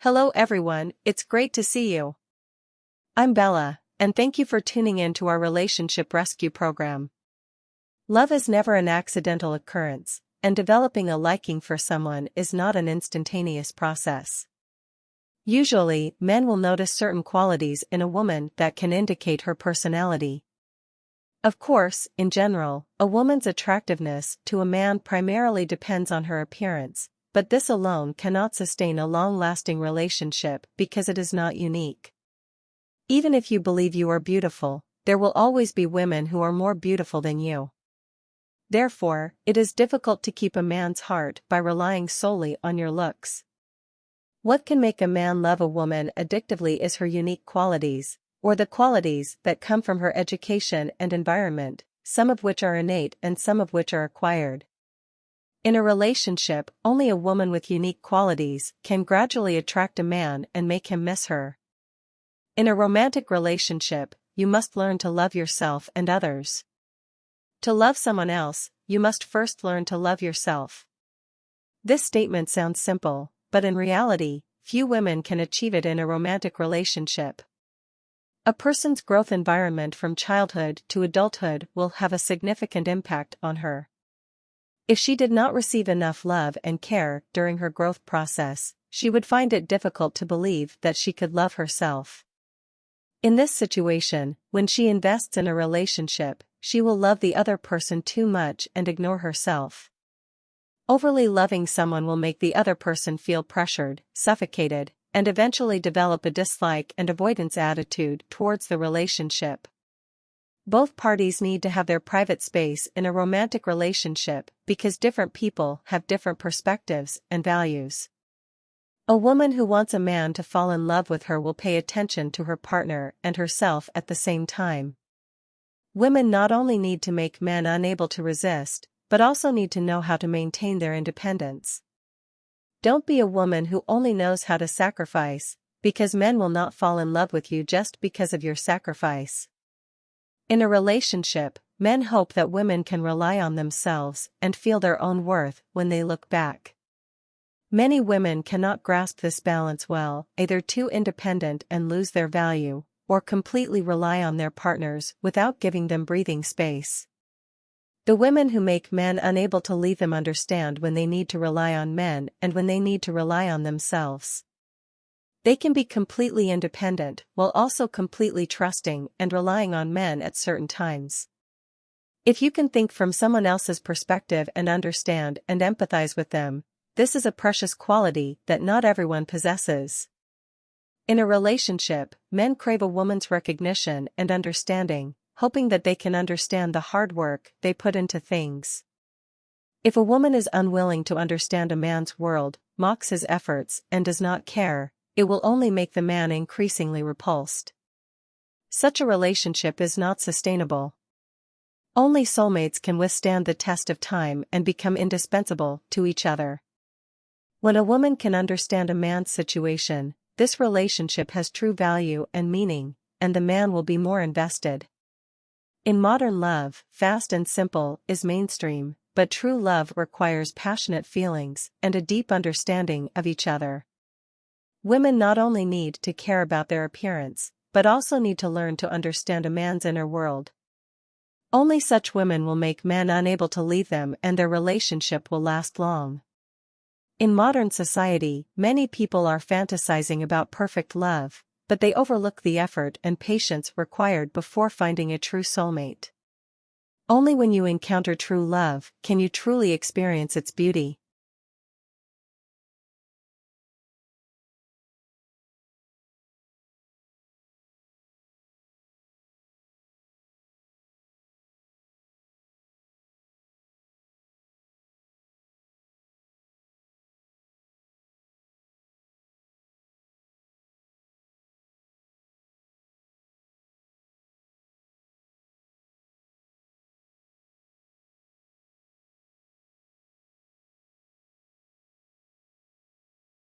Hello everyone, it's great to see you. I'm Bella, and thank you for tuning in to our relationship rescue program. Love is never an accidental occurrence, and developing a liking for someone is not an instantaneous process. Usually, men will notice certain qualities in a woman that can indicate her personality. Of course, in general, a woman's attractiveness to a man primarily depends on her appearance, but this alone cannot sustain a long-lasting relationship because it is not unique. Even if you believe you are beautiful, there will always be women who are more beautiful than you. Therefore, it is difficult to keep a man's heart by relying solely on your looks. What can make a man love a woman addictively is her unique qualities, or the qualities that come from her education and environment, some of which are innate and some of which are acquired. In a relationship, only a woman with unique qualities can gradually attract a man and make him miss her. In a romantic relationship, you must learn to love yourself and others. To love someone else, you must first learn to love yourself. This statement sounds simple, but in reality, few women can achieve it in a romantic relationship. A person's growth environment from childhood to adulthood will have a significant impact on her. If she did not receive enough love and care during her growth process, she would find it difficult to believe that she could love herself. In this situation, when she invests in a relationship, she will love the other person too much and ignore herself. Overly loving someone will make the other person feel pressured, suffocated, and eventually develop a dislike and avoidance attitude towards the relationship. Both parties need to have their private space in a romantic relationship because different people have different perspectives and values. A woman who wants a man to fall in love with her will pay attention to her partner and herself at the same time. Women not only need to make men unable to resist, but also need to know how to maintain their independence. Don't be a woman who only knows how to sacrifice, because men will not fall in love with you just because of your sacrifice. In a relationship, men hope that women can rely on themselves and feel their own worth when they look back. Many women cannot grasp this balance well, either too independent and lose their value, or completely rely on their partners without giving them breathing space. The women who make men unable to leave them understand when they need to rely on men and when they need to rely on themselves. They can be completely independent while also completely trusting and relying on men at certain times. If you can think from someone else's perspective and understand and empathize with them, this is a precious quality that not everyone possesses. In a relationship, men crave a woman's recognition and understanding, hoping that they can understand the hard work they put into things. If a woman is unwilling to understand a man's world, mocks his efforts, and does not care, it will only make the man increasingly repulsed. Such a relationship is not sustainable. Only soulmates can withstand the test of time and become indispensable to each other. When a woman can understand a man's situation, this relationship has true value and meaning, and the man will be more invested. In modern love, fast and simple is mainstream, but true love requires passionate feelings and a deep understanding of each other. Women not only need to care about their appearance, but also need to learn to understand a man's inner world. Only such women will make men unable to leave them and their relationship will last long. In modern society, many people are fantasizing about perfect love, but they overlook the effort and patience required before finding a true soulmate. Only when you encounter true love can you truly experience its beauty.